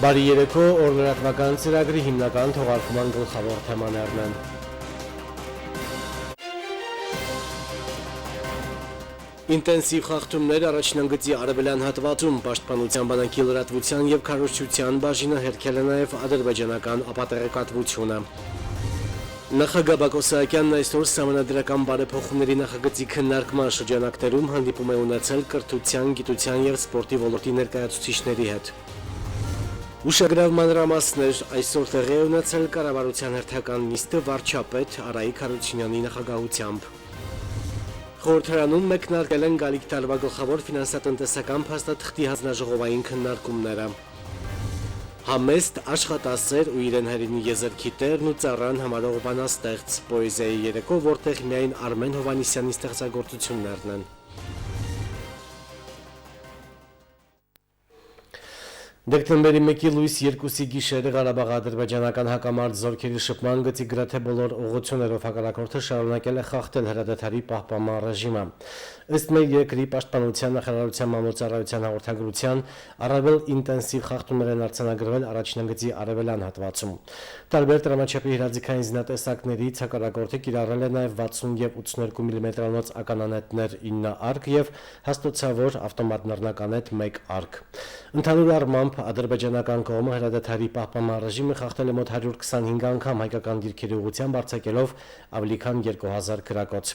Բարի երեկո, օրնորատվական ծրագրի հիմնական թողարկման գլխավոր թեմաներն են։ Ինտենսիվ խախտումներ առաջնագծի արևելյան հատվածում, պաշտպանության բանակի լրատվության եւ քարոզչության բաժինը հերքել է նաեւ ադրբեջանական ապատեղեկատվությունը։ Նախագահ Բակո Սահակյանն այսօր սահմանադրական բարեփոխումների նախագծի քննարկման շրջանակներում հանդիպում է ունեցել կրթության, գիտության եւ սպորտի ոլորտի ներկայացուցիչների հետ։ Ուշագրավ մանրամասներ այսօր տեղի է ունեցել կառավարության հերթական նիստը վարչապետ Արայիկ Հարությունյանի նախագահությամբ։ Խորհրդարանում մեկնարկել են գալիք տարվա գլխավոր ֆինանսատնտեսական փաստաթղթի հանձնաժողովային քննարկումները։ Համեստ, աշխատասեր ու իրեն հերինի եզրքի տերն ու ծառան համարող բանաստեղծ պոեզիայի երեկո, որտեղ միայն Արմեն Հովհաննիսյանի ստեղծագործություններն են։ Դեկտեմբերի 1-ի լույս 2-ի գիշերը Ղարաբաղ-ադրբեջանական հակամարտ զորքերի շփման գծի գրեթե բոլոր ուղղություններով հակառակորդը շարունակել է խախտել հրադադարի պահպանման ռեժիմը։ Ըստ մեր երկրի պաշտպանության նախարարության մամուլծառայության հաղորդագրության, առավել ինտենսիվ խախտումներ են արձանագրվել առաջնագծի արևելյան հատվածում։ Տարբեր տրամաչափի հրաձգային զինատեսակներից հակառակորդը կիրառել է նաև 60 եւ 82 մմ-անոց ականանետներ 9 արկ եւ հաստոցավոր ավտոմատ նռնականետ 1 արկ։ Ընդհանուր առմամբ ադրբեջանական կողմը հրադադարի պահպանման ռեժիմը խախտել է մոտ 125 անգամ հայկական դիրքերի ուղղությամբ արձակելով ավելի քան 2000 գրակոց։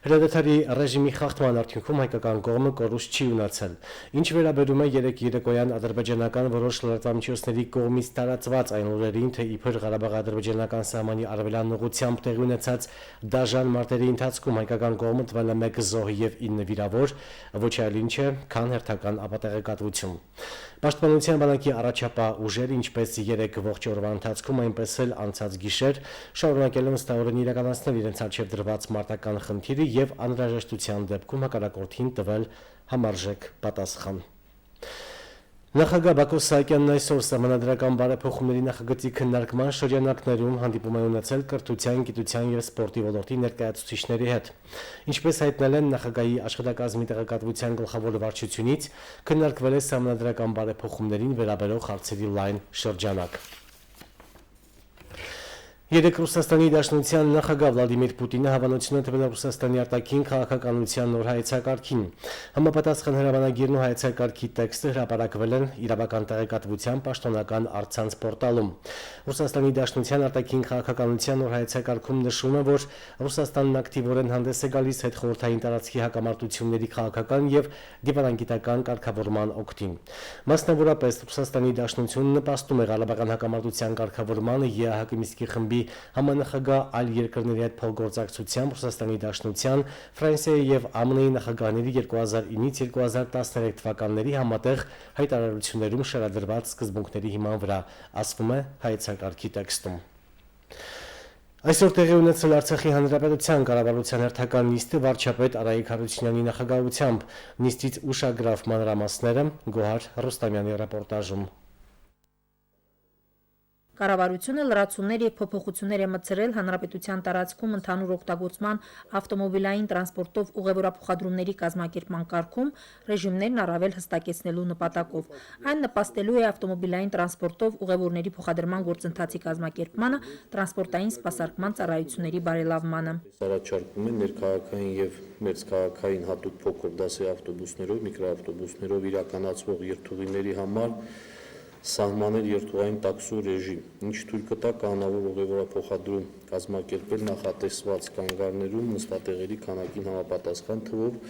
Հրադադարի ռեժիմի խախտման արդյունքում հայկական կողմը կորուստ չի ունեցել։ Ինչ վերաբերում է երեկոյան ադրբեջանական որոշ լրատվամիջոցների կողմից տարածված այն լուրերին, թե իբր Ղարաբաղ-ադրբեջանական սահմանի արևելյան ուղղությամբ տեղի ունեցած դաժան մարտերի ընթացքում հայկական կողմը տվել է 1 զոհ եւ 9 վիրավոր, ոչ այլ ինչ է, քան հերթական ապատեղեկատվություն։ Պաշտպանության բանակի առաջապահ ուժերը, ինչպես 3 ողջ օրվա ընթացքում, այնպես էլ անցած գիշեր շարունակել են վստահորեն իրականացնել իրենց առջև դրված մարտական խնդիրը եւ անհրաժեշտության դեպքում հակառակորդին տվել համարժեք պատասխան։ Նախագահ Բակո Սահակյանն այսօր սահմանադրական բարեփոխումների նախագծի քննարկման շրջանակներում հանդիպում է ունեցել կրթության, գիտության եւ սպորտի ոլորտի ներկայացուցիչների հետ։ Ինչպես հայտնել են նախագահի աշխատակազմի տեղեկատվության գլխավոր վարչությունից, քննարկվել է սահմանադրական բարեփոխումներին վերաբերող հարցերի լայն շրջանակ։ Երեկ Ռուսաստանի Դաշնության նախագահ Վլադիմիր Պուտինը հավանություն է տվել Ռուսաստանի արտաքին քաղաքականության նոր հայեցակարգին։ Համապատասխան հրամանագիրն ու հայեցակարգի տեքստը հրապարակվել են իրավական տեղեկատվության պաշտոնական առցանց պորտալում։ Ռուսաստանի Դաշնության արտաքին քաղաքականության նոր հայեցակարգում նշվում է, որ Ռուսաստանն ակտիվորեն հանդես է գալիս հետխորհրդային տարածքի հակամարտությունների քաղաքական եւ դիվանագիտական կարգավորման օգտին։ Մասնավորապես Ռուսաստանի Դաշնությունն նպաստում է Ղարաբաղյան հակամարտության կարգավորմանը ԵԱՀԿ Մինսկի խմբի համանախագահ այլ երկրների հետ փոխգործակցությամբ Ռուսաստանի Դաշնության, Ֆրանսիայի եւ ԱՄՆ-ի նախագահների 2009-ից 2013 թվականների համատեղ հայտարարություններում շարադրված սկզբունքների հիման վրա, ասվում է հայեցակարգի տեքստում։ Այսօր տեղի ունեցել Արցախի հանրապետության կառավարության հերթական նիստը վարչապետ Արայիկ Հարությունյանի նախագահությամբ։ Նիստից ուշագրավ մանրամասները Գոհար Ռուստամյանի ռեպորտաժում։ Կառավարությունը լրացումներ եւ փոփոխություններ է մտցրել հանրապետության տարածքում ընդհանուր օգտագործման ավտոմոբիլային տրանսպորտով ուղևորափոխադրումների կազմակերպման կարգում ռեժիմներն առավել հստակեցնելու նպատակով։ Այն նպաստելու է ավտոմոբիլային տրանսպորտով ուղևորների փոխադրման գործընթացի կազմակերպմանը, տրանսպորտային սպասարկման ծառայությունների բարելավմանը։ Առաջարկում են ներքաղաքային եւ մերձքաղաքային հատուկ փոքր դասի ավտոբուսներով, միկրոավտոբուսներով իրականացվող երթուղիների համար սահմանել երթուղային տաքսու ռեժիմ, ինչ թույլ կտա կանոնավոր ուղևորափոխադրում կազմակերպել նախատեսված կանգառներում նստատեղերի քանակին համապատասխան թվով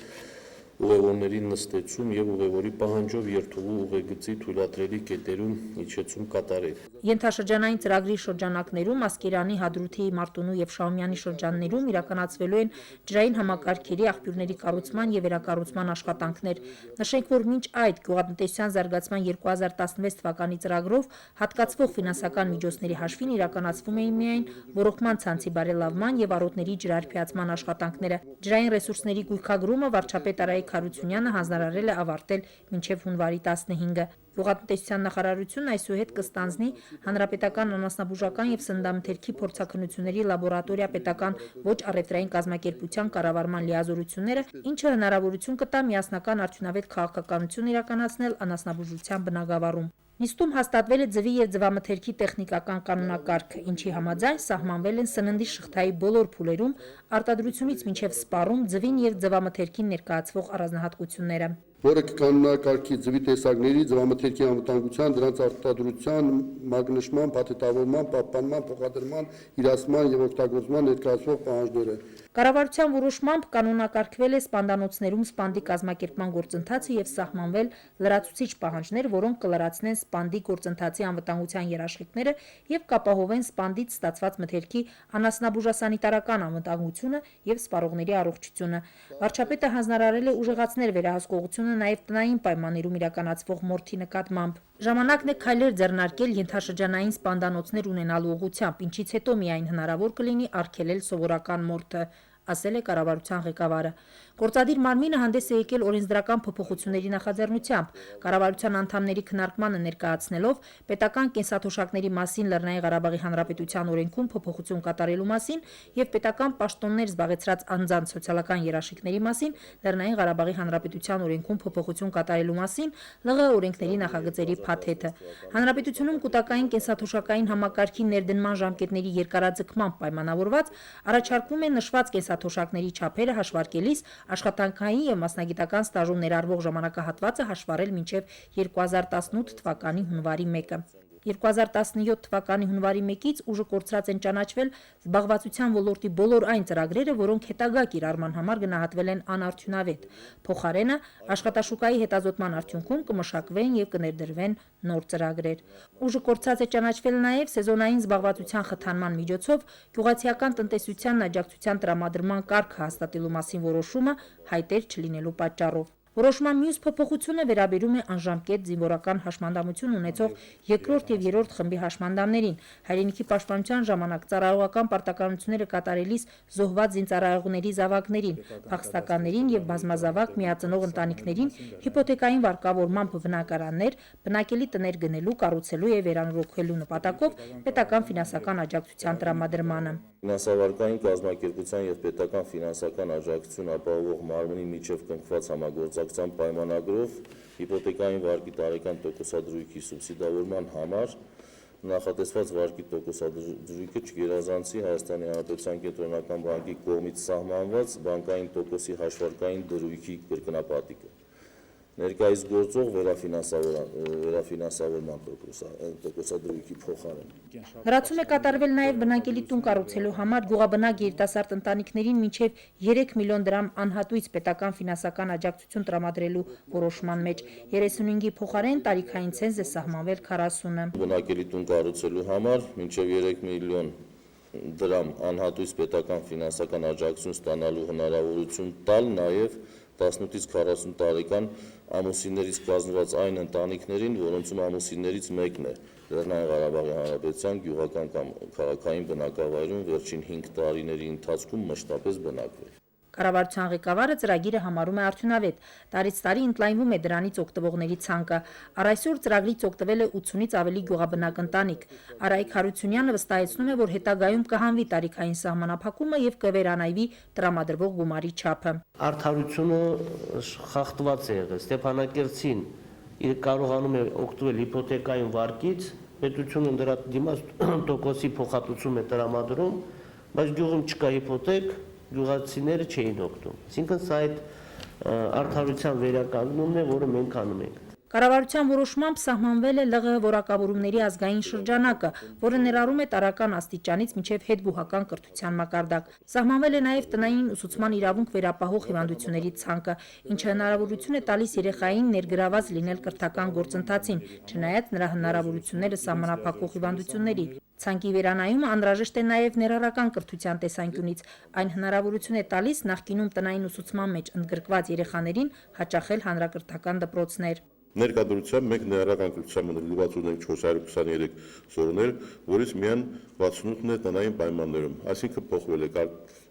ուղևորների նստեցում եւ ուղևորի պահանջով երթուղու ուղեգծի թույլատրելի կետերում իջեցում կատարել։ Ենթաշրջանային ծրագրի շրջանակներում Ասկերանի, Հադրութի, Մարտունու եւ Շահումյանի շրջաններում իրականացվելու են ջրային համակարգերի աղբյուրների կառուցման եւ վերակառուցման աշխատանքներ։ Նշենք, որ մինչ այդ գյուղատնտեսության զարգացման 2016 թվականի ծրագրով հատկացվող ֆինանսական միջոցների հաշվին իրականացվում էին միայն ռոռոկման ցանցի բարելավման եւ արոտների ջրարբիացման աշխատանքները։ Ջրային ռեսուրսների գույքագրումը վարչապետ Արայիկ Արայք Հարությունյանը հանձնարարել է ավարտել մինչև հունվարի 15-ը։ Գյուղատնտեսության նախարարությունն այսուհետ կստանձնի հանրապետական անասնաբուժական եւ սննդամթերքի փորձաքննությունների լաբորատորիա պետական ոչ առևտրային կազմակերպության կառավարման լիազորությունները, ինչը հնարավորություն կտա միասնական արդյունավետ քաղաքականություն իրականացնել անասնաբուժության բնագավառում։ Նիստում հաստատվել է ձվի եւ ձվամթերքի տեխնիկական կանոնակարգը, ինչի համաձայն սահմանվել են սննդի շղթայի բոլոր փուլերում արտադրությունից մինչև սպառում ձվին եւ ձվամթերքին ներկայացվող առանձնահատկությունները։ Որը կանոնակարգի ձվի տեսակների, ձվամթերքի անվտանգության, դրանց արտադրության, մագնշման, փաթեթավորման, պահպանման, փոխադրման, իրացման եւ օգտագործման ներկայացվող պահանջները։ Կառավարության որոշմամբ կանոնակարգվել է սպանդանոցներում սպանդի կազմակերպման գործընթացը եւ սահմանվել լրացուցիչ պահանջներ, որոնք կլրացնեն սպանդի գործընթացի անվտանգության երաշխիքները եւ կապահովեն սպանդից ստացված մթերքի անասնաբուժասանիտարական անվտանգությունը եւ սպառողների առողջությունը։ Վարչապետը հանձնարարել է ուժեղացնել վերահսկողությունը նաև տնային պայմաններում իրականացվող մորթի նկատմամբ։ Ժամանակն է քայլեր ձեռնարկել ենթաշրջանային սպանդանոցներ ունենալու ուղղությամբ, ինչից հետո միայն հնարավոր կլինի արգելել սովորական մորթը, ասել է կառավարության ղեկավարը։ Գործադիր մարմինը հանդես է եկել օրենսդրական փոփոխությունների նախաձեռնությամբ, կառավարության անդամների քննարկմանը ներկայացնելով պետական կենսաթոշակների մասին Լեռնային Ղարաբաղի Հանրապետության օրենքում փոփոխություն կատարելու մասին եւ պետական պաշտոններ զբաղեցրած անձանց սոցիալական երաշխիքների մասին Լեռնային Ղարաբաղի Հանրապետության օրենքում փոփոխություն կատարելու մասին ԼՂ օրենքների նախագծերի փաթեթը։ Հանրապետությունում կൂട്ടակային կենսաթոշակային համակարգի ներդնման ժամկետների երկարաձգման պայմանավորված առաջարկվում է նշված կենսաթոշակների չափերը հաշվարկելիս աշխատանքային եւ մասնագիտական ստաժում ներառվող ժամանակահատվածը հաշվառել մինչև 2018 թվականի հունվարի 1-ը։ 2017 թվականի հունվարի 1-ից ուժը կորցրած են ճանաչվել զբաղվածության ոլորտի բոլոր այն ծրագրերը, որոնք հետագա կիրառման համար գնահատվել են անարդյունավետ։ Փոխարենը աշխատաշուկայի հետազոտման արդյունքում կմշակվեն եւ կներդրվեն նոր ծրագրեր։ Ուժը կորցած է ճանաչվել նաեւ սեզոնային զբաղվածության խթանման միջոցով գյուղացիական տնտեսության աջակցության տրամադրման կարգը հաստատելու մասին որոշումը հայտեր չլինելու պատճառով։ Որոշման մյուս փոփոխությունը վերաբերում է անժամկետ զինվորական հաշմանդամություն ունեցող երկրորդ եւ երրորդ խմբի հաշմանդամներին։ Հայրենիքի պաշտպանության ժամանակ ծառայողական պարտականությունները կատարելիս զոհված զինծառայողների զավակներին, փախստականներին եւ բազմազավակ միածնող ընտանիքներին հիպոթեկային վարկավորմամբ բնակարաններ, բնակելի տներ գնելու, կառուցելու եւ վերանորոգելու նպատակով պետական ֆինանսական աջակցության տրամադրմանը։ Ֆինանսավարկային կազմակերպության եւ պետական ֆինանսական աջակցություն ապահովող մարմնի միջև կնքված համագործակցության պայմանագրով հիպոթեկային վարկի տարեկան տոկոսադրույքի սուբսիդավորման համար նախատեսված վարկի տոկոսադրույքը չգերազանցի Հայաստանի Հանրապետության կենտրոնական բանկի կողմից սահմանված բանկային տոկոսի հաշվարկային դրույքի կրկնապատիկը։ Ներկայիս գործող վերաֆինանսավորման տոկոսադրույքի փոխարեն։ Լրացում է կատարվել նաև բնակելի տուն կառուցելու համար գյուղաբնակ երիտասարդ ընտանիքներին մինչև 3 միլիոն դրամ անհատույց պետական ֆինանսական աջակցություն տրամադրելու որոշման մեջ 35-ի փոխարեն տարիքային ցենզ է սահմանվել 40-ը։ Բնակելի տուն կառուցելու համար մինչև 3 միլիոն դրամ անհատույց պետական ֆինանսական աջակցություն ստանալու հնարավորություն տալ նաև 18-ից 40 տարեկան ամուսիններից կազմված այն ընտանիքներին, որոնցում ամուսիններից մեկն է Լեռնային Ղարաբաղի Հանրապետության գյուղական կամ քաղաքային բնակավայրում վերջին 5 տարիների ընթացքում մշտապես բնակվել։ Կառավարության ղեկավարը ծրագիրը համարում է արդյունավետ, տարից տարի ընդլայնվում է դրանից օգտվողների ցանկը։ Առ այսօր ծրագրից օգտվել է 80-ից ավելի գյուղաբնակ ընտանիք։ Արայք Հարությունյանը վստահեցնում է, որ հետագայում կհանվի տարիքային սահմանափակումը եւ կվերանայվի տրամադրվող գումարի չափը։ Արդարությունը խախտված է եղել։ Ստեփանակերտին իր կարողանում է օգտվել հիպոթեկային վարկից, պետությունը դրա դիմաց տոկոսի փոխհատուցում է տրամադրում, բայց գյուղում չկա հիպոթեկ, գյուղացիները չէին օգտվում։ Այսինքն սա այդ արդարության վերականգնումն է, որը մենք անում ենք։ Կառավարության որոշմամբ սահմանվել է ԼՂՀ որակավորումների ազգային շրջանակը, որը ներառում է տարրական աստիճանից մինչև հետբուհական կրթության մակարդակ։ Սահմանվել է նաև տնային ուսուցման իրավունք վերապահող հիվանդությունների ցանկը, ինչը հնարավորություն է տալիս երեխային ներգրաված լինել կրթական գործընթացին, չնայած նրա հնարավորությունները սահմանափակող հիվանդությունների։ Ցանկի վերանայումը անհրաժեշտ է նաև ներառական կրթության տեսանկյունից։ Այն հնարավորություն է տալիս նախկինում տնային ուսուցման մեջ ընդգրկված երեխաներին հաճախել հանրակրթական դպրոցներ։ Ներկայությամբ մենք ներառական կրթության ընդգրկված ունենք 423 սովորներ, որից միայն 68-ն է տնային պայմաններում, այսինքն փոխվել է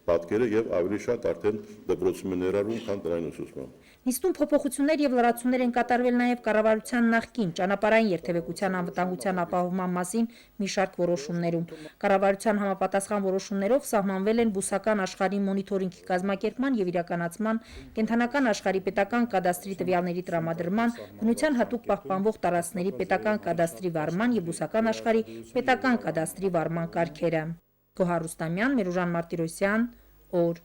պատկերը եւ ավելի շատ արդեն դպրոցում է ներառվում, քան տնային ուսուցման։ Նիստում փոփոխություններ եւ լրացումներ են կատարվել նաեւ կառավարության նախկին ճանապարհային երթևեկության անվտանգության ապահովման մասին մի շարք որոշումներում։ Կառավարության համապատասխան որոշումներով սահմանվել են բուսական աշխարհի մոնիթորինգի կազմակերպման եւ իրականացման, կենդանական աշխարհի պետական կադաստրի տվյալների տրամադրման, բնության հատուկ պահպանվող տարածքների պետական կադաստրի վարման եւ բուսական աշխարհի պետական կադաստրի վարման կարգերը։ Գոհար Ռուստամյան, Միրուժան Մարտիրոսյան, օր։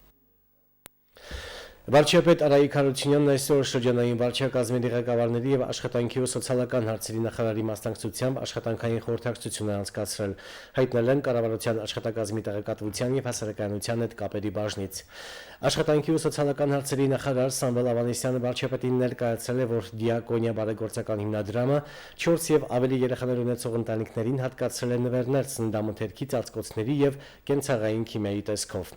Վարչապետ Արայիկ Հարությունյանն այսօր շրջանային վարչակազմերի ղեկավարների եւ աշխատանքի ու սոցիալական հարցերի նախարարի մասնակցությամբ աշխատանքային խորհրդակցություն է անցկացրել, հայտնել են կառավարության աշխատակազմի տեղեկատվության եւ հասարակայնության հետ կապերի բաժնից։ Աշխատանքի ու սոցիալական հարցերի նախարար Սամվել Ավանեսյանը վարչապետին ներկայացրել է, որ Դիակոնիա բարեգործական հիմնադրամը 4 եւ ավելի երեխաներ ունեցող ընտանիքներին հատկացրել է նվերներ ծննդամթերքի, ծածկոցների եւ կենցաղային քիմիայի տեսքով։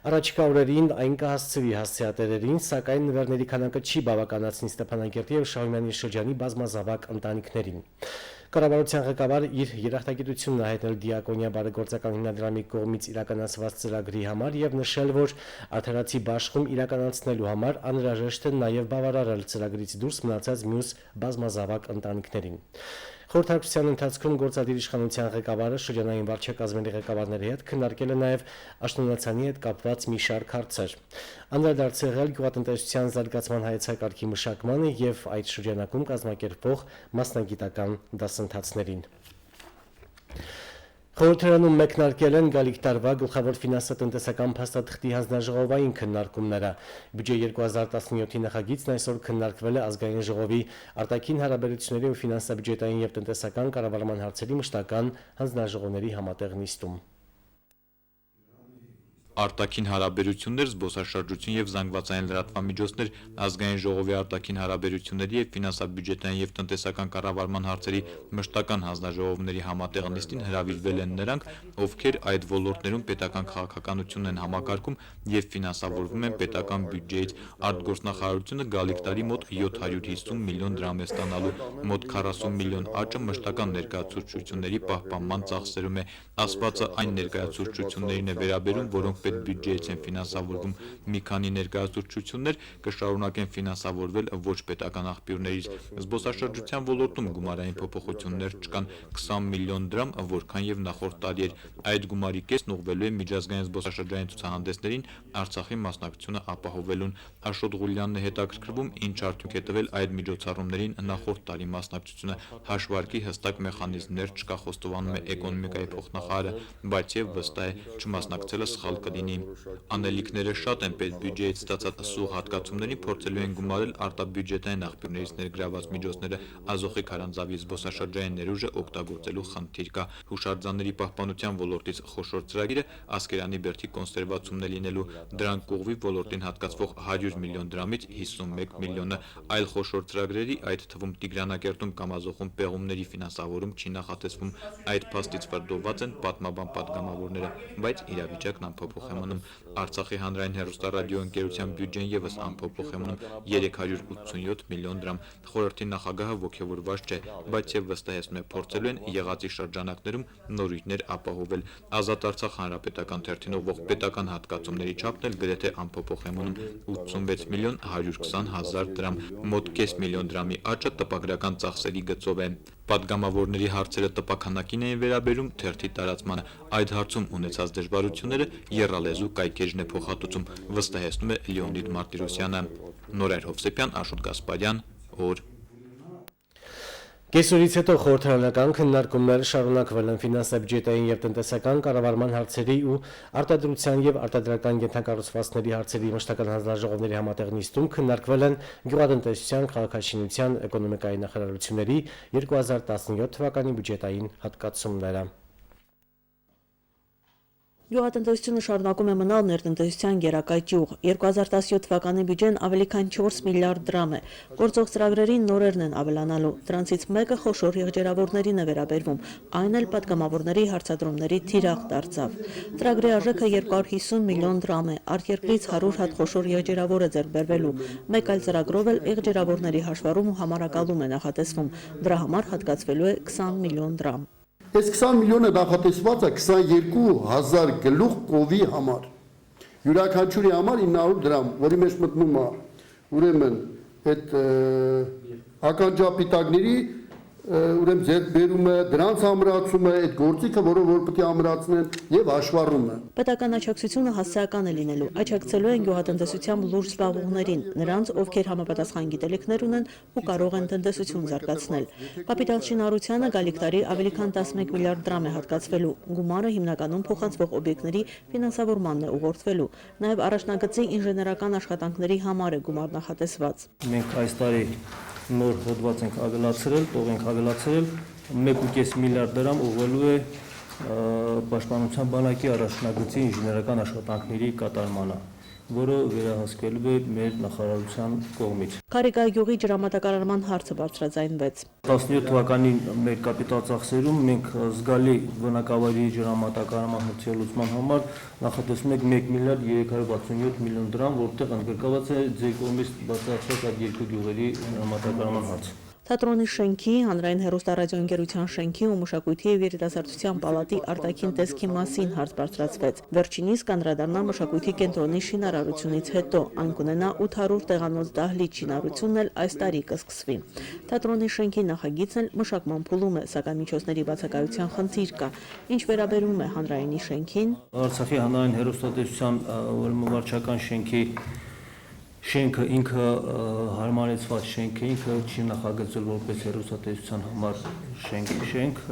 Առաջիկա օրերին այն կհասցվի հասցեատերերին, սակայն նվերների քանակը չի բավականացնի Ստեփանակերտի եւ Շահումյանի շրջանի բազմազավակ ընտանիքներին։ Կառավարության ղեկավարը իր երախտագիտությունն է հայտնել Դիակոնիա բարեգործական հիմնադրամի կողմից իրականացված ծրագրի համար եւ նշել, որ արդարացի բաշխում իրականացնելու համար անհրաժեշտ է նաեւ բավարարել ծրագրից դուրս մնացած մյուս բազմազավակ ընտանիքներին։ Խորհրդակցության ընթացքում գործադիր իշխանության ղեկավարը շրջանային վարչակազմերի ղեկավարների հետ քննարկել է նաև աշնանացանի հետ կապված մի շարք հարցեր։ Անդրադարձ եղել գյուղատնտեսության զարգացման հայեցակարգի մշակմանը եւ այդ շրջանակում կազմակերպվող մասնագիտական դասընթացներին։ Խորհրդարանում մեկնարկել են գալիք տարվա գլխավոր ֆինանսատնտեսական փաստաթղթի հանձնաժողովային քննարկումները։ Բյուջե 2017-ի նախագիծն այսօր քննարկվել է ազգային ժողովի արտաքին հարաբերությունների ու ֆինանսա-բյուջետային եւ տնտեսական կառավարման հարցերի մշտական հանձնաժողովների համատեղ նիստում։ Արտաքին հարաբերություններ, զբոսաշրջություն եւ զանգվածային լրատվամիջոցներ, ազգային ժողովի արտաքին հարաբերությունների եւ ֆինանսա-բյուջետային եւ տնտեսական կառավարման հարցերի մշտական հանձնաժողովների համատեղ նիստին հրավիրվել են նրանք, ովքեր այդ ոլորտներում պետական քաղաքականությունն են համակարգում եւ ֆինանսավորվում են պետական բյուջեից։ Արտգործնախարարությունը գալիք տարի մոտ 750 միլիոն դրամ է ստանալու, մոտ 40 միլիոն աճը մշտական ներկայացուցչությունների պահպանման ծախսերում է։ Ասվածը այն ներկայացուցչություններին է վերաբերում, որոնք պետբյուջեից են ֆինանսավորվում։ Մի քանի ներկայացուցչություններ կշարունակեն ֆինանսավորվել ոչ պետական աղբյուրներից։ Զբոսաշրջության ոլորտում գումարային փոփոխություններ չկան, 20 միլիոն դրամ, որքան եւ նախորդ տարի էր։ Այդ գումարի կեսն ուղղվելու է միջազգային զբոսաշրջային ցուցահանդեսներին Արցախի մասնակցությունը ապահովելուն։ Աշոտ Ղուլյանն է հետաքրքրվում, ինչ արդյունք է տվել այդ միջոցառումներին նախորդ տարի մասնակցությունը։ Հաշվարկի հստակ մեխանիզմներ չկա, խոստովանում է էկոնոմիկայի փոխնախարարը, բայց եւ վստահ է, չմասնակցելը սխալ կլինի։ Անելիքները շատ են, պետբյուջեից ստացած սուղ հատկացումներին փորձելու են գումարել արտաբյուջետային աղբյուրներից ներգրաված միջոցները, Ազոխի քարանձավի զբոսաշրջային ներուժը օգտագործելու խնդիր կա։ Հուշարձանների պահպանության ոլորտից խոշոր ծրագիրը Ասկերանի բերդի կոնսերվացումն է լինելու, դրան կողմի ոլորտին հատկացվող 100 միլիոն դրամից 51 միլիոնը, այլ խոշոր ծրագրերի, այդ թվում Տիգրանակերտում կամ Ազոխում պեղումների ֆինանսավորում չի նախատեսվում։ Այդ փաստից վրդովված են պատմաբան պատգամավորները, բայց իրավիճակն անփոփոխ է մնում։ Արցախի հանրային հեռուստարադիո ընկերության բյուջեն եւս անփոփոխ է մնում 387 միլիոն դրամ։ Խորհրդի նախագահը ողջավորված չէ, բայց եւ վստահեցնում է, փորձելու են եղածի շրջանակներում նորույթներ ապահովել։ Ազատ Արցախ հանրապետական թերթին ողջ պետական հատկացումների չափն էլ գրեթե անփոփոխ է մնում 86 միլիոն 120 հազար դրամ, մոտ կես միլիոն դրամի աճը տպագրական ծախսերի գծով է։ Պատգամավորների հարցերը տպաքանակին էին վերաբերում թերթի տարածմանը։ Այդ հարցում ունեցած դժվարությունները եռալեզու կայքեջն է փոխհատուցում, վստահեցնում է Լեոնիդ Մարտիրոսյանը։ Նորայր Հովսեփյան, Աշոտ Գասպարյան, օր։ Կեսօրից հետո խորհրդարանական քննարկումները շարունակվել են ֆինանսա-բյուջետային եւ տնտեսական կառավարման հարցերի ու արտադրության եւ արտադրական ենթակառուցվածքների հարցերի մշտական հանձնաժողովների համատեղ նիստում քննարկվել են գյուղատնտեսության, քաղաքաշինության, էկոնոմիկայի նախարարությունների 2017 թվականի բյուջետային հատկացումները։ Գյուղատնտեսությունը շարունակում է մնալ ներտնտեսության գերակայ ճյուղ։ 2017 թվականի բյուջեն ավելի քան 4 միլիարդ դրամ է։ Գործող ծրագրերին նորերն են ավելանալու։ Դրանցից մեկը խոշոր եղջերավորներին է վերաբերվում, այն էլ պատգամավորների հարցադրումների թիրախ դարձավ։ Ծրագրի արժեքը 250 միլիոն դրամ է։ Արտերկրից 100 հատ խոշոր եղջերավոր է ձեռք բերվելու։ Մեկ այլ ծրագրով էլ եղջերավորների հաշվառում ու համարակալում է նախատեսվում։ Դրա համար հատկացվելու է 20 միլիոն դրամ։ Այս 20 միլիոնը նախատեսված է 22,000 գլուխ կովի համար։ Յուրաքանչյուրի համար 900 դրամ, որի մեջ մտնում է ուրեմն այդ ականջապիտակների ուրեմն ձեռքբերումը, դրանց ամրացումը, այդ գործիքը, որը որ պետք է ամրացնեն եւ հաշվառումը։ Պետական աջակցությունը հասարակական է լինելու, աջակցելու են գյուղատնտեսությամբ լուրջ զբաղվողներին, նրանց, ովքեր համապատասխան գիտելիքներ ունեն ու կարող են տնտեսություն զարգացնել։ Կապիտալ շինարարությանը գալիք տարի ավելի քան 11 միլիարդ դրամ է հատկացվելու, գումարը հիմնականում փոխանցվող օբյեկտների ֆինանսավորմանն է ուղղորդվելու, նաև առաջնագծի ինժեներական աշխատանքների համար է գումար նախատեսված։ Մենք այս տարի նոր հոդված ենք ավելացրել, տող ենք ավելացրել, 1.5 միլիարդ դրամ ուղղելու է Պաշտպանության բանակի առաջնագծի ինժեներական աշխատանքների կատարմանը, որը վերահսկվելու է մեր նախարարության կողմից։ Քարիկայի գյուղի ջրամատակարարման հարցը բարձրաձայնվեց։ 17 թվականի մեր կապիտալ ծախսերում մենք զգալի բնակավայրի ջրամատակարարման հարցի լուծման համար նախատեսում ենք 1 միլիարդ 367 միլիոն դրամ, որտեղ ընդգրկված է ձեր կողմից բացառված այդ երկու գյուղերի ջրամատակարարման հարցը։ Թատրոնի շենքի, հանրային հեռուստառադիոընկերության շենքի ու մշակույթի և երիտասարդության պալատի արտաքին տեսքի մասին հարց բարձրացվեց։ Վերջինիս կանդրադառնա մշակույթի կենտրոնի շինարարությունից հետո, այն կունենա 800 տեղանոց դահլիճ, շինարարությունն էլ այս տարի կսկսվի։ Թատրոնի շենքի նախագիծն էլ մշակման փուլում է, սակայն միջոցների բացակայության խնդիր կա։ Ինչ վերաբերում է հանրայինի շենքին, Արցախի հանրային հեռուստատեսության վարչական շենքը ինքը հարմարեցված շենք է, ինքը չի նախագծել որպես հեռուստատեսության համար շենք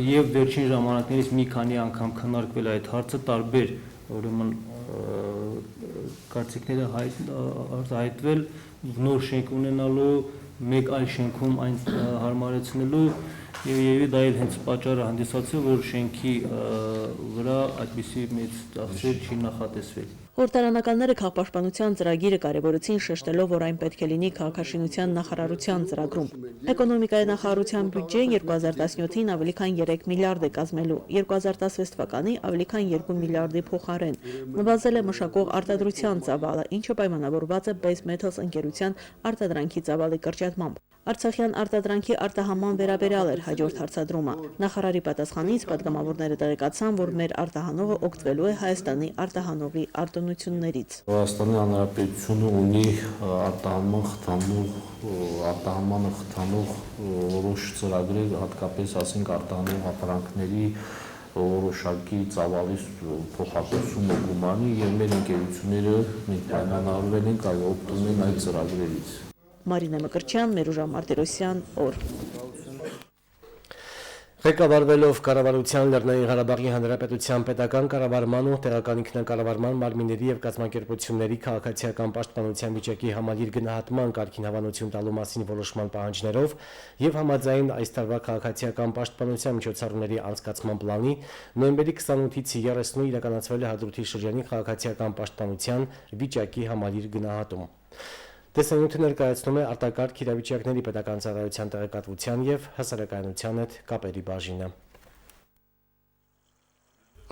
եւ վերջին ժամանակներից մի քանի անգամ քննարկվել այդ հարցը, տարբեր ուրեմն կարծիքները արտահայտվել, նոր շենք ունենալու, մեկ այլ շենքում այն հարմարեցնելու եւ դա էլ հենց պատճառը հանդիսացել, որ շենքի վրա այդպիսի մեծ ծախսեր չի նախատեսվել։ Խորհրդարանականները քաղաքապաշտպանության ծրագիրը կարևորեցին, շեշտելով, որ այն պետք է լինի քաղաքաշինության նախարարության ծրագրում։ Էկոնոմիկայի նախարարության բյուջեն 2017-ին ավելի քան 3 միլիարդ է կազմելու, 2016 թվականի ավելի քան 2 միլիարդի փոխարեն։ Նվազել է մշակող արտադրության ծավալը, ինչը պայմանավորված է Base Metals ընկերության արտադրանքի ծավալի կրճատմամբ։ Արցախյան արտադրանքի արտահանման վերաբերյալ էր հաջորդ հարցադրումը։ Նախարարի պատասխանից պատգամավորները տեղեկացան, որ մեր արտահանողը օգտվելու է Հայաստանի արտահանողի արտոնություններից։ Հայաստանի Հանրապետությունը ունի արտահանմանը խթանող որոշ ծրագրեր, հատկապես ասենք արտահանող ապրանքների որոշակի ծավալի փոխհատուցումը գումարի եւ մեր ընկերությունները մենք պայմանավորվել ենք օգտվում են այդ ծրագրերից։ Մարինե Մկրտչյան, Մերուժա Մարտիրոսյան, օր։ Ղեկավարվելով կառավարության Լեռնային Ղարաբաղի Հանրապետության պետական կառավարման ու տեղական ինքնակառավարման մարմինների եւ կազմակերպությունների քաղաքացիական պաշտպանության վիճակի համալիր գնահատման կարգին հավանություն տալու մասին որոշման պահանջներով եւ համաձայն այս տարվա քաղաքացիական պաշտպանության միջոցառումների անցկացման պլանի նոյեմբերի 28-ից 30-ը իրականացվել է Հադրութի շրջանի քաղաքացիական պաշտպանության վիճակի համալիր գնահատում։ Տեսանյութը ներկայացնում է արտակարգ իրավիճակների պետական ծառայության տեղեկատվության եւ հասարակայնության հետ կապերի բաժինը։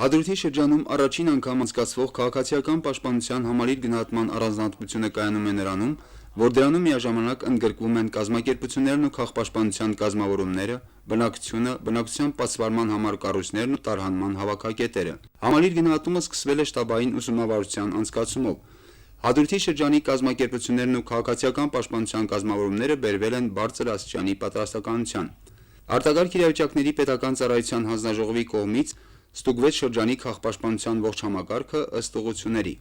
Հադրութի շրջանում առաջին անգամ անցկացվող քաղաքացիական պաշտպանության համալիր գնահատման առանձնահատկությունը կայանում է նրանում, որ դրանում միաժամանակ ընդգրկվում են կազմակերպություններն ու քաղաքապաշտպանության կազմավորումները, բնակչությունը, բնակչության պաշտպանման համար կառույցներն ու տարհանման հավաքակետերը։ Համալիր գնահատումը սկսվել է շտաբային ուսումնավարության անցկացումով։ Հադրութի շրջանի կազմակերպություններն ու քաղաքացիական պաշտպանության կազմավորումները բերվել են բարձր աստիճանի պատրաստականության։ Արտակարգ իրավիճակների պետական ծառայության հանձնաժողովի կողմից ստուգվեց շրջանի քաղաքապաշտպանության ողջ համակարգը ըստ ուղղությունների։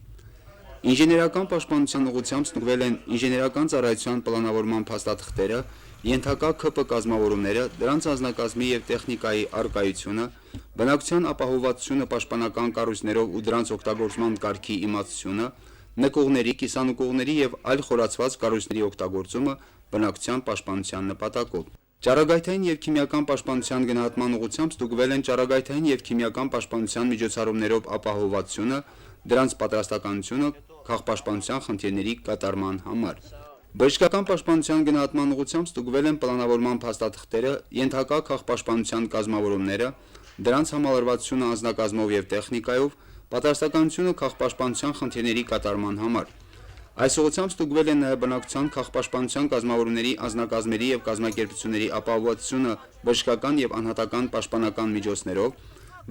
Ինժեներական պաշտպանության ուղղությամբ ստուգվել են ինժեներական ծառայության պլանավորման փաստաթղթերը, ենթակա ՔՊ կազմավորումները, դրանց անձնակազմի եւ տեխնիկայի առկայությունը, բնակչության ապահովվածությունը պաշտպանական կառույցներով ու դրանց օգտագործման կարգի իմացությունը, նկուղների, կիսանկուղների եւ այլ խորացված կառույցների օգտագործումը բնակչության պաշտպանության նպատակով։ Ճառագայթային եւ քիմիական պաշտպանության գնահատման ուղղությամբ ստուգվել են ճառագայթային եւ քիմիական պաշտպանության միջոցառումներով ապահովվածությունը, դրանց պատրաստականությունը քաղաքապաշտպանության խնդիրների կատարման համար։ Բժշկական պաշտպանության գնահատման ուղղությամբ ստուգվել են պլանավորման փաստաթղթերը, ենթակա քաղաքապաշտպանության կազմավորումները, դրանց համալրվածությունը անձնակազմով եւ տեխնիկայով, պատրաստականությունը քաղաքապաշտպանության խնդիրների կատարման համար։ Այս ուղղությամբ ստուգվել է նաև բնակչության քաղաքապաշտպանության կազմավորումների անձնակազմերի եւ կազմակերպությունների ապահովությունը բժշկական եւ անհատական պաշտպանական միջոցներով,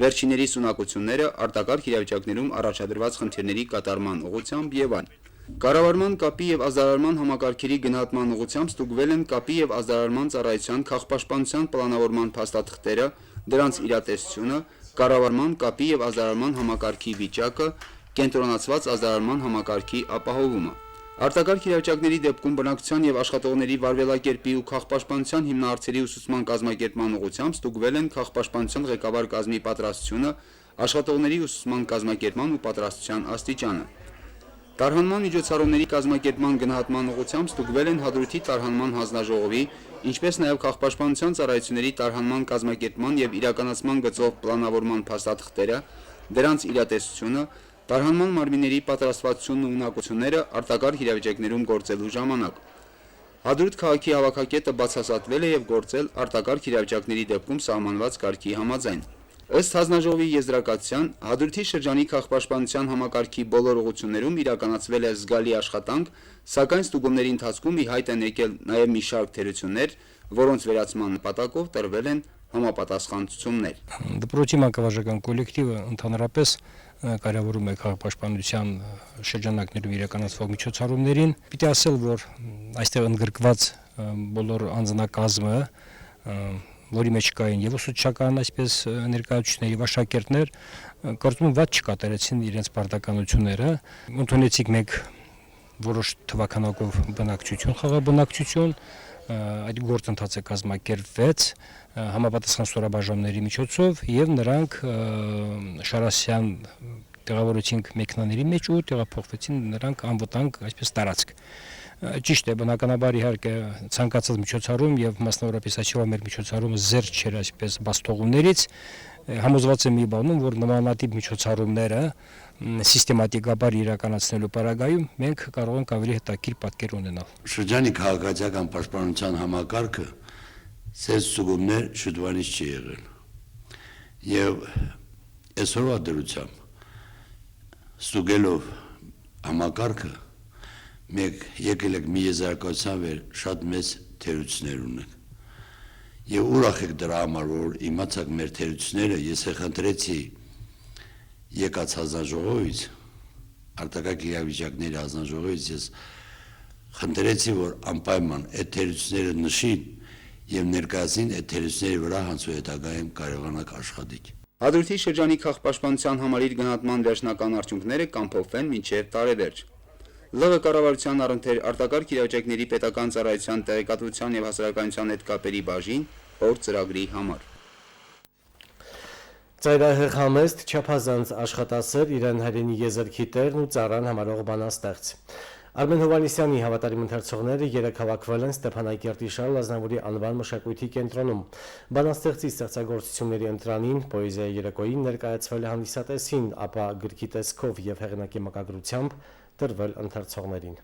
վերջիների սունակությունները արտակարգ իրավիճակներում առաջադրված խնդիրների կատարման ուղղությամբ եւ այլն։ Կառավարման կապի եւ ազդարարման համակարգերի գնահատման ուղղությամբ ստուգվել են կապի եւ ազդարարման ծառայության քաղաքապաշտպանության պլանավորման փաստաթղթերը, դրանց իրատեսությունը, կառավարման կապի եւ ազդարարման համակարգի վիճակը, կենտրոնացված ազդարարման համակարգի ապահովումը։ Արտակարգ իրավիճակների դեպքում բնակչության եւ աշխատողների վարվելակերպի ու քաղաքապաշտպանության հիմնահարցերի ուսուցման կազմակերպման ուղղությամբ ստուգվել են քաղաքապաշտպանության ղեկավար կազմի պատրաստությունը, աշխատողների ուսուցման կազմակերպման ու պատրաստության աստիճանը։ Տարհանման միջոցառումների կազմակերպման գնահատման ուղղությամբ ստուգվել են Հադրութի տարհանման հանձնաժողովի, ինչպես նաև քաղաքապաշտպանության ծառայությունների տարհանման կազմակերպման եւ իրականացման գծով պլանավորման փաստաթղթերը, դրանց իրատեսությունը, տարհանման մարմինների պատրաստվածությունն ու ունակությունները արտակարգ իրավիճակներում գործելու ժամանակ։ Հադրութ քաղաքի հավաքակետը բացասատվել է եւ գործել արտակարգ իրավիճակների դեպքում սահմանված կարգի համաձայն։ Ըստ հանձնաժողովի եզրակացության, Հադրութի շրջանի քաղաքապաշտպանության համակարգի բոլոր ուղղություններում իրականացվել է զգալի աշխատանք, սակայն ստուգումների ընթացքում ի հայտ են եկել նաև մի շարք թերություններ, որոնց վերացման նպատակով տրվել են համապատասխան ցուցումներ։ Դպրոցի մանկավարժական կոլեկտիվը ընդհանրապես կարևորում է քաղաքապաշտպանության շրջանակներում իրականացվող միջոցառումներին։ Պիտի ասել, որ այստեղ ընդգրկված բոլոր անձնակազմը, որի մեջ կային եւ ուսուցչական, այսպես ներկայացուցիչներ եւ աշակերտներ, կարծում եմ վատ չկատարեցին իրենց պարտականությունները։ Ընդունեցիք մեկ որոշ թվականակով բնակչություն, խաղաղ բնակչություն, այդ գործընթացը կազմակերպվեց համապատասխան ստորաբաժանումների միջոցով եւ նրանք Շարասյան տեղավորեցինք մեքենաների մեջ ու տեղափոխվեցին նրանք անվտանգ այսպես տարածք։ Ճիշտ է, բնականաբար իհարկե ցանկացած միջոցառում եւ մասնավորապես այսօր մեր միջոցառումը զերծ չէր այսպես բաստողումներից, համոզված եմ մի բանում, որ նմանատիպ միջոցառումները սիստեմատիկաբար իրականացնելու պարագայում մենք կարող ենք ավելի հետաքրքիր պատկեր ունենալ։ Շրջանի քաղաքացիական պաշտպանության համակարգը ցես ցուցումներ շուտվանից չի եղել։ Եվ այսօրվա դրությամբ ստուգելով համակարգը մեկ եկել եք մի եզրակացության վեր շատ մեծ թերություններ ունենք։ Եվ ուրախ եք դրա համար, որ իմացաք մեր թերությունները, ես խնդրեցի եկած հանձնաժողովից, արտակարգ իրավիճակների հանձնաժողովից ես խնդրեցի, որ անպայման այդ թերությունները նշին եւ ներկայացին այդ թերությունների վրա հանցու հետագայում կարողանաք աշխատել։ Հադրութի շրջանի քաղաքապաշտպանության համալիր գնահատման վերջնական արդյունքները կամփոփվեն մինչև տարեվերջ։ ԼՂ կառավարության առընթեր արտակարգ իրավիճակների պետական ծառայության տեղեկատվության եւ հասարակայնության հետ կապերի բաժին օր ծրագրի համար։ Ծայրահեղ համեստ չափազանց աշխատասեր իրեն հայրենի եզրքի տերն ու ծառան համարող բանաստեղծ։ Արմեն Հովհաննիսյանի հավատարիմ ընթերցողները երեկ հավաքվել են Ստեփանակերտի Շարլ Ազնավուրի անվան մշակույթի կենտրոնում։ Բանաստեղծի ստեղծագործությունների ընտրանին, պոեզիայի երեկոյին ներկայացվել է հանդիսատեսին, ապա գրքի տեսքով եւ հեղինակի մակագրությամբ տրվել ընթերցողներին։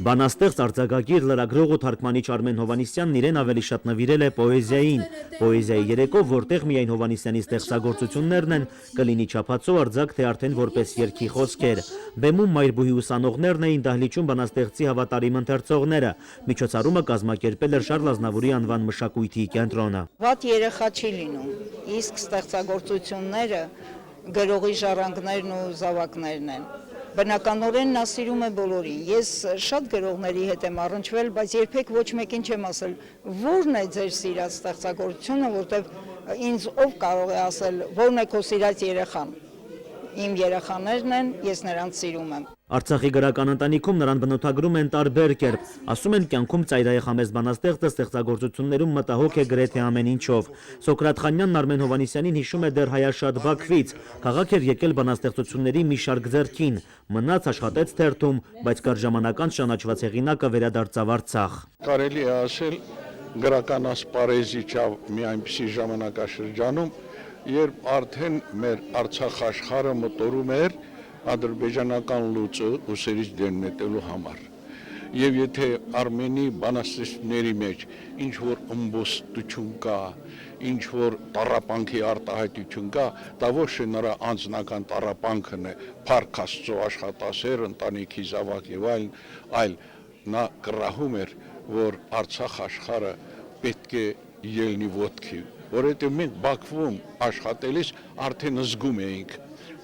Բանաստեղծ արձակագիր լրագրող ու թարգմանիչ Արմեն Հովհաննիսյանն իրեն ավելի շատ նվիրել է պոեզիային։ Պոեզիայի երեկով, որտեղ միայն Հովհաննիսյանի ստեղծագործություններն են, կլինի չափածո արձակ, թե արդեն որպես երգի խոսքեր։ Բեմում մայրբուհի ուսանողներն էին, դահլիճում բանաստեղծի հավատարիմ ընթերցողները։ Միջոցառումը կազմակերպել էր Շարլ Ազնավուրի անվան մշակույթի կենտրոնը։ Վատ երեխա չի լինում, իսկ ստեղծագործությունները գրողի ժառանգներն ու զավակներն են։ Բնականորեն նա սիրում է բոլորին։ Ես շատ գրողների հետ եմ առնչվել, բայց երբեք ոչ մեկին չեմ ասել, ո՞րն է ձեր սիրած ստեղծագործությունը, որտեվ ինձ ով կարող է ասել, ո՞րն է քո սիրած երեխան։ Իմ երեխաներն են, ես նրանց սիրում եմ։ Արցախի գրական ընտանիքում նրան բնութագրում են տարբեր կերպ։ Ասում են կյանքում ծայրահեղ համեստ բանաստեղծը ստեղծագործություններում մտահոգ է գրեթե ամեն ինչով։ Սոկրատ Խանյանն Արմեն Հովհաննիսյանին հիշում է դեռ հայաշատ Բաքվից։ Քաղաք էր եկել բանաստեղծությունների մի շարք ձեռքին։ Մնաց աշխատեց թերթում, բայց կար ժամանակ անց ճանաչված հեղինակը վերադարձավ Արցախ։ Կարելի է ասել գրական ասպարեզի մի այնպիսի ժամանակաշրջանում, երբ արդեն մեր Արցախ աշխարհը մտորում էր ադրբեջանական լուծը ուսերից դեն նետելու համար։ Եվ եթե Արմենի բանաստեղծությունների մեջ ինչ որ ըմբոստություն կա, ինչ որ տառապանքի արտահայտություն կա, դա ոչ թե նրա անձնական տառապանքն է, փառք Աստծո աշխատասեր, ընտանիքի զավակ եւ այլ նա կռահում էր, որ Արցախ աշխարհը պետք է ելնի ոտքի, որովհետեւ մենք Բաքվում աշխատելիս արդեն զգում էինք,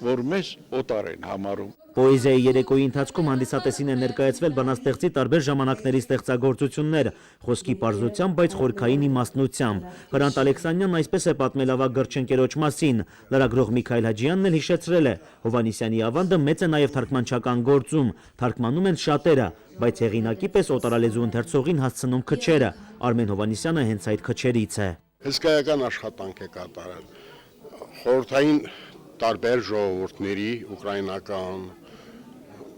որ մեզ օտար են համարում։ Պոեզիայի երեկոյի ընթացքում հանդիսատեսին է ներկայացվել բանաստեղծի տարբեր ժամանակների ստեղծագործություններ, խոսքի պարզությամբ, բայց խորքային իմաստնությամբ։ Հրանտ Ալեքսանյանն այսպես է պատմել ավագ գրչընկերոջ մասին։ Լրագրող Միքայել Հաջյանն էլ հիշեցրել է. Հովհաննիսյանի ավանդը մեծ է նաև թարգմանչական գործում, թարգմանում են շատերը, բայց հեղինակի պես օտարալեզու ընթերցողին հասցնում քչերը։ Արմեն Հովհաննիսյանը հենց այդ քչերից է։ Հսկայական աշխատանք է կատարել։ Խորհրդային տարբեր ժողովուրդների, ուկրաինական,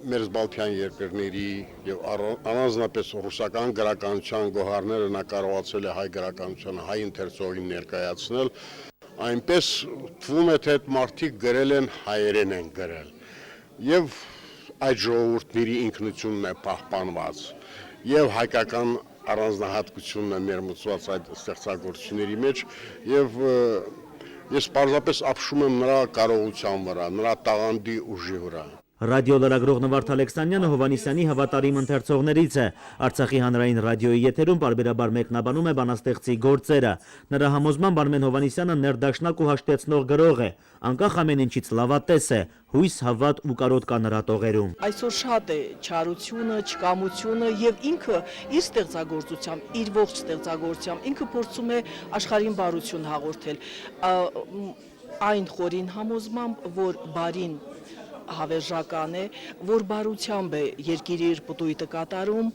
մերձբալթյան երկրների եւ առանձնապես ռուսական գրականության գոհարները նա կարողացել է հայ գրականությանը, հայ ընթերցողին ներկայացնել, այնպես թվում է, թե այդ մարդիկ գրել են հայերեն են գրել եւ այդ ժողովուրդների ինքնությունն է պահպանված եւ հայկական առանձնահատկությունն է ներմուծված այդ ստեղծագործությունների մեջ եւ ես պարզապես ապշում եմ նրա կարողության վրա, նրա տաղանդի ուժի վրա։ Ռադիո լրագրող Նվարդ Ալեքսանյանը Հովհաննիսյանի հավատարիմ ընթերցողներից է։ Արցախի հանրային ռադիոյի եթերում պարբերաբար մեկնաբանում է բանաստեղծի գործերը։ Նրա համոզմամբ Արմեն Հովհաննիսյանը ներդաշնակ ու հաշտեցնող գրող է, անկախ ամեն ինչից լավատես է, հույս, հավատ ու կարոտ կա նրա տողերում։ Այսօր շատ է չարությունը, չկամությունը եւ ինքը իր ստեղծագործությամբ, իր ողջ ստեղծագործությամբ ինքը փորձում է աշխարհին բարություն հաղորդել։ Այն խորին համոզմամբ, որ բարին հավերժական է, որ բարությամբ է երկիրը իր պտույտը կատարում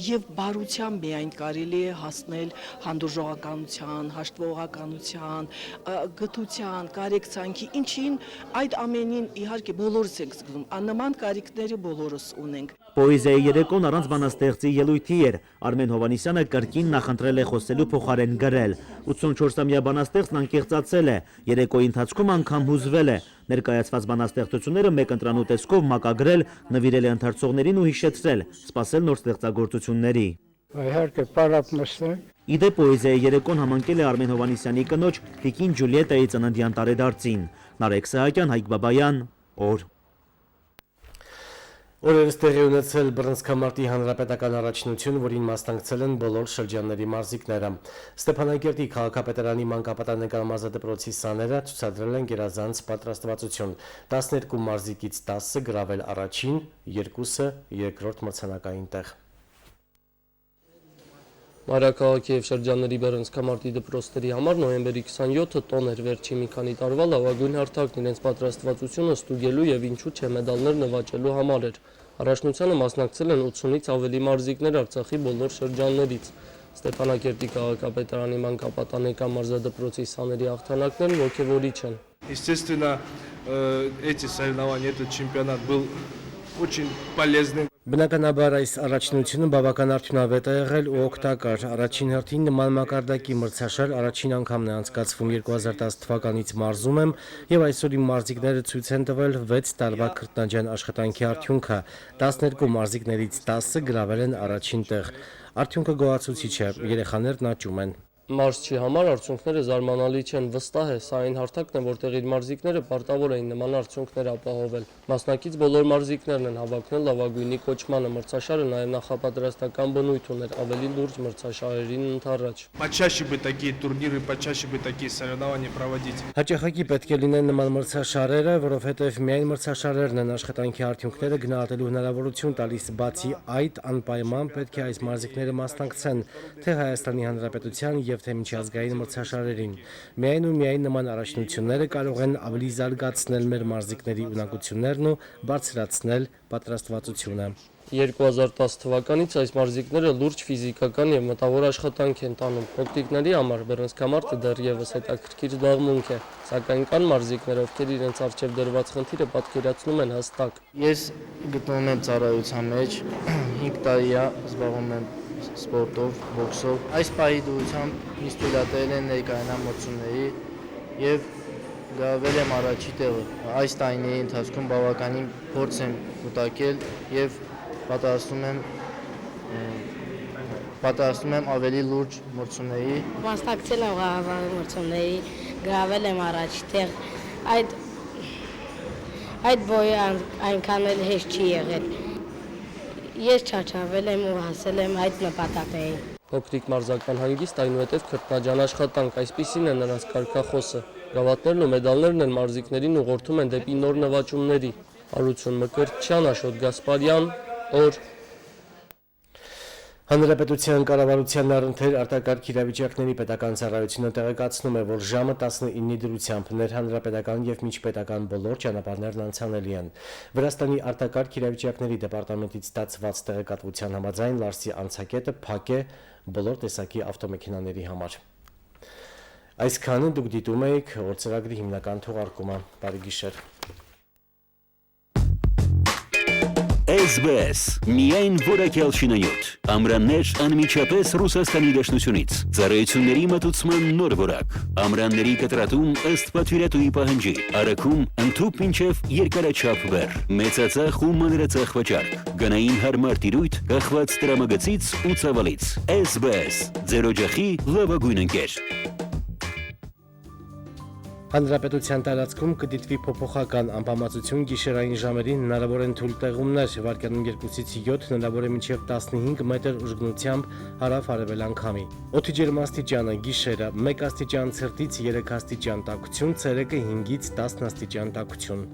եւ բարությամբ միայն կարելի է հասնել հանդուրժողականության, հաշտվողականության, գթության, կարեկցանքի, ինչին այդ ամենին իհարկե բոլորս ենք զգում, աննման կարիքները բոլորս ունենք։ Պոեզիայի երեկոն առանց բանաստեղծի ելույթի էր։ Արմեն Հովհաննիսյանը կրկին նախընտրել է խոսելու փոխարեն գրել։ 84-ամյա բանաստեղծն անկեղծացել է, երեկոյի ընթացքում անգամ հուզվել է։ Ներկայացված բանաստեղծությունները մեկ ընտրանու տեսքով մակագրել, նվիրել է ընթերցողներին ու հիշեցրել, սպասել նոր ստեղծագործությունների։ Իհարկե, պարապ նստենք։ Իդեպ պոեզիայի երեկոն համընկել է Արմեն Հովհաննիսյանի կնոջ Տիկին Ջուլիետայի ծննդյան տարեդարձին։ Նարեկ Սահակյան, Հայկ Բաբայան, օր։ Օրերս տեղի ունեցել բռնցքամարտի հանրապետական առաջնություն, որին մասնակցել են բոլոր շրջանների մարզիկները։ Ստեփանակերտի քաղաքապետարանի մանկապատանեկան մարզադպրոցի սաները ցուցադրել են գերազանց պատրաստվածություն։ 12 մարզիկից 10-ը գրավել առաջին, 2-ը երկրորդ մրցանակային տեղ։ Մայրաքաղաքի և շրջանների բռնցքամարտի դպրոցների համար նոյեմբերի 27-ը տոն էր վերջի մի քանի տարվա լավագույն հարթակն իրենց պատրաստվածությունը ստուգելու և ինչու չէ մեդալներ նվաճելու համար էր։ Առաջնությանը մասնակցել են 80-ից ավելի մարզիկներ Արցախի բոլոր շրջաններից։ Ստեփանակերտի քաղաքապետարանի մանկապատանեկան մարզադպրոցի սաների հաղթանակներն ոգևորիչ են։ Естественно, эти соревнования, этот чемпионат был очень полезным. Բնականաբար այս առաջնությունը բավական արդյունավետ է եղել ու օգտակար։ Առաջին հերթին նման մակարդակի մրցաշար առաջին անգամն է անցկացվում 2010 թվականից մարզում եմ եւ այսօր իմ մարզիկները ցույց են տվել 6 տարվա քրտնաջան աշխատանքի արդյունքը։ 12 մարզիկներից 10-ը գրավել են առաջին տեղ։ Արդյունքը գոհացուցիչ է, երեխաներն աճում են։ Մարզչի համար արդյունքները զարմանալի չեն, վստահ է, սա այն հարթակն է, որտեղ իր մարզիկները պարտավոր էին նման արդյունքներ ապահովել։ Մասնակից բոլոր մարզիկներն են հավակնել լավագույնի կոչմանը, մրցաշարը նաև նախապատրաստական բնույթ ուներ, ավելի լուրջ մրցաշարերին ընդառաջ։ Почаще бы такие турниры, почаще бы такие соревнования проводить։ Հաճախակի պետք է լինեն նման մրցաշարերը, որովհետև միայն մրցաշարերն են աշխատանքի արդյունքները գնահատելու հնարավորություն տալիս, բացի այդ անպայման պետք է այս մարզիկները մասնակցեն թե Հայաստանի Հանրապետության եւ թե միջազգային մրցաշարերին։ Միայն ու միայն նման առաջնությունները կարող են ավելի զարգացնել մեր մարզիկների ունակություններն ու բարձրացնել պատրաստվածությունը։ 2010 թվականից այս մարզիկները լուրջ ֆիզիկական եւ մտավոր աշխատանք են տանում։ Օգտիկների համար բռնցքամարտը դեռևս հետաքրքիր զբաղմունք է, սակայն կան մարզիկներ, ովքեր իրենց առջև դրված խնդիրը պատկերացնում են հստակ։ Ես գտնվում եմ ծառայության մեջ, 5 տարի է զբաղվում եմ սպորտով, բոքսով։ Այս պահի դուրսությամբ ինձ թույլատրել են ներկայանալ մրցումների եւ գրավել եմ առաջի տեղը։ Այս տարիների ընթացքում բավականին փորձ եմ կուտակել եւ պատրաստում եմ ավելի լուրջ մրցումների։ Մասնակցել եմ ղարաբաղի մրցումների, գրավել եմ առաջի տեղ։ Այդ բոյը այնքան էլ հեշտ չի եղել։ Ես չաչավել եմ ու հասել եմ այդ նպատակներին։ Փոքրիկ մարզական հանգիստ, այնուհետև քրտնաջան աշխատանք, այսպիսին է նրանց կարգախոսը։ Գավաթներն ու մեդալներն էլ մարզիկներին ուղղորդում են դեպի նոր նվաճումների։ Արություն Մկրտչյան, Աշոտ Գասպարյան, օր։ Հանրապետության կառավարության առընթեր արտակարգ իրավիճակների պետական ծառայությունը տեղեկացնում է, որ ժամը 19-ի դրությամբ ներհանրապետական եւ միջպետական բոլոր ճանապարհներն անցանելի են։ Վրաստանի արտակարգ իրավիճակների դեպարտամենտից ստացված տեղեկատվության համաձայն Լարսի անցակետը փակ է բոլոր տեսակի ավտոմեքենաների համար։ Այսքանը դուք դիտում եք օրցրագրի հիմնական թողարկումը։ Բարի գիշեր։ SBS միայն որակյալ շինանյութ, ամրաններ անմիջապես Ռուսաստանի դաշնությունից, ծառայությունների մատուցման նոր որակ, ամրանների կտրատում ըստ պատվիրատուի պահանջի, առաքում ընդհուպ մինչև երկարաչափ բեռ, մեծածախ ու մանրածախ վճարք, գնային հարմար տիրույթ, կախված տրամագծից ու ծավալից, SBS, ձեր օջախի լավագույն ընկեր։ Հանրապետության տարածքում կդիտվի փոփոխական անբավարարություն գիշերային ժամերին հնարավոր են թույլ տեղումներ վարկյանում 2-ից 7 հնարավոր է մինչև 15 մետր ուժգնությամբ հարավ-արևելյան քամի։ Օդի ջերմաստիճանը գիշերը 1 աստիճան ցրտից 3 աստիճան տաքություն, ցերեկը 5-ից 10 աստիճան տաքություն։